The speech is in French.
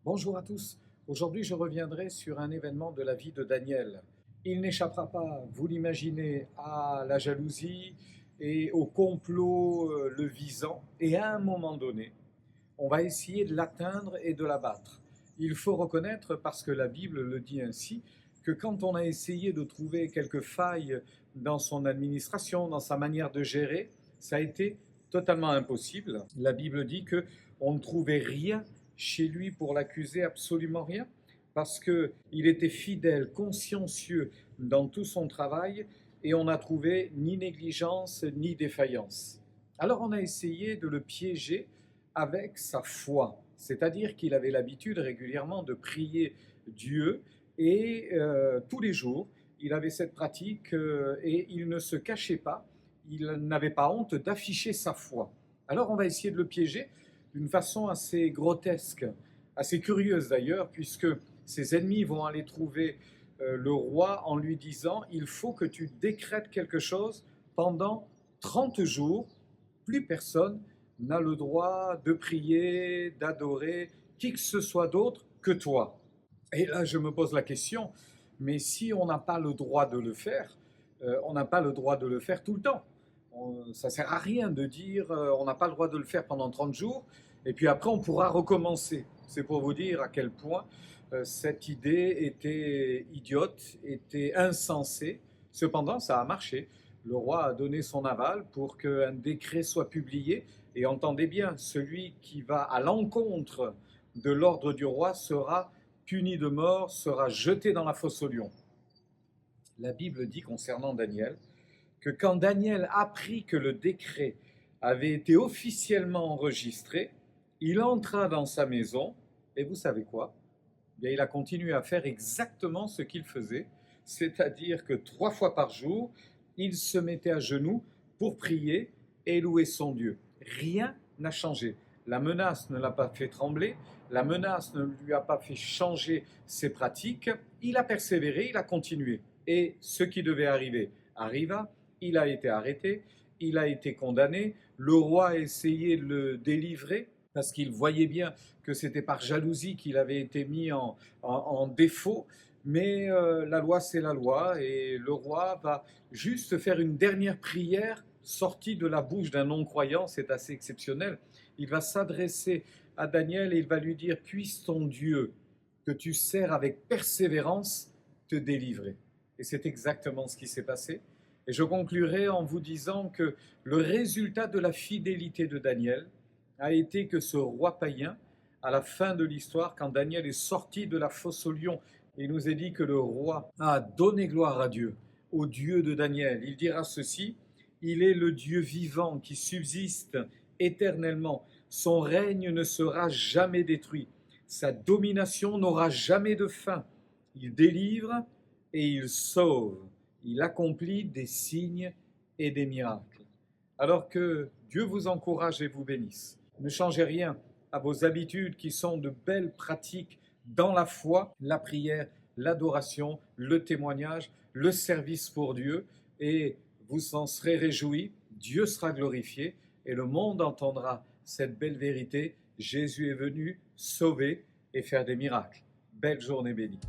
Bonjour à tous. Aujourd'hui, je reviendrai sur un événement de la vie de Daniel. Il n'échappera pas, vous l'imaginez, à la jalousie et au complot le visant. Et à un moment donné, on va essayer de l'atteindre et de l'abattre. Il faut reconnaître, parce que la Bible le dit ainsi, que quand on a essayé de trouver quelques failles dans son administration, dans sa manière de gérer, ça a été totalement impossible. La Bible dit que on ne trouvait rien chez lui pour l'accuser, absolument rien, parce qu'il était fidèle, consciencieux dans tout son travail, et on n'a trouvé ni négligence ni défaillance. Alors on a essayé de le piéger avec sa foi, c'est-à-dire qu'il avait l'habitude régulièrement de prier Dieu, et tous les jours, il avait cette pratique et il ne se cachait pas, il n'avait pas honte d'afficher sa foi. Alors on va essayer de le piéger d'une façon assez grotesque, assez curieuse d'ailleurs, puisque ses ennemis vont aller trouver le roi en lui disant: il faut que tu décrètes quelque chose pendant 30 jours, plus personne n'a le droit de prier, d'adorer qui que ce soit d'autre que toi. Et là, je me pose la question, mais si on n'a pas le droit de le faire, on n'a pas le droit de le faire tout le temps. Ça ne sert à rien de dire on n'a pas le droit de le faire pendant 30 jours, et puis après on pourra recommencer. C'est pour vous dire à quel point cette idée était idiote, était insensée. Cependant, ça a marché. Le roi a donné son aval pour qu'un décret soit publié, et entendez bien, celui qui va à l'encontre de l'ordre du roi sera puni de mort, sera jeté dans la fosse aux lions. La Bible dit concernant Daniel que quand Daniel apprit que le décret avait été officiellement enregistré, il entra dans sa maison, et vous savez quoi? Bien, il a continué à faire exactement ce qu'il faisait, c'est-à-dire que 3 fois par jour, il se mettait à genoux pour prier et louer son Dieu. Rien n'a changé. La menace ne l'a pas fait trembler, la menace ne lui a pas fait changer ses pratiques. Il a persévéré, il a continué. Et ce qui devait arriver arriva. Il a été arrêté, il a été condamné. Le roi a essayé de le délivrer parce qu'il voyait bien que c'était par jalousie qu'il avait été mis en défaut. Mais la loi, c'est la loi, et le roi va juste faire une dernière prière sortie de la bouche d'un non-croyant, c'est assez exceptionnel. Il va s'adresser à Daniel et il va lui dire: puisse ton Dieu, que tu sers avec persévérance, te délivrer. Et c'est exactement ce qui s'est passé. Et je conclurai en vous disant que le résultat de la fidélité de Daniel a été que ce roi païen, à la fin de l'histoire, quand Daniel est sorti de la fosse aux lions, il nous est dit que le roi a donné gloire à Dieu, au Dieu de Daniel. Il dira ceci: il est le Dieu vivant qui subsiste éternellement. Son règne ne sera jamais détruit. Sa domination n'aura jamais de fin. Il délivre et il sauve. Il accomplit des signes et des miracles. Alors que Dieu vous encourage et vous bénisse. Ne changez rien à vos habitudes qui sont de belles pratiques dans la foi, la prière, l'adoration, le témoignage, le service pour Dieu, et vous en serez réjouis, Dieu sera glorifié et le monde entendra cette belle vérité: Jésus est venu sauver et faire des miracles. Belle journée bénie.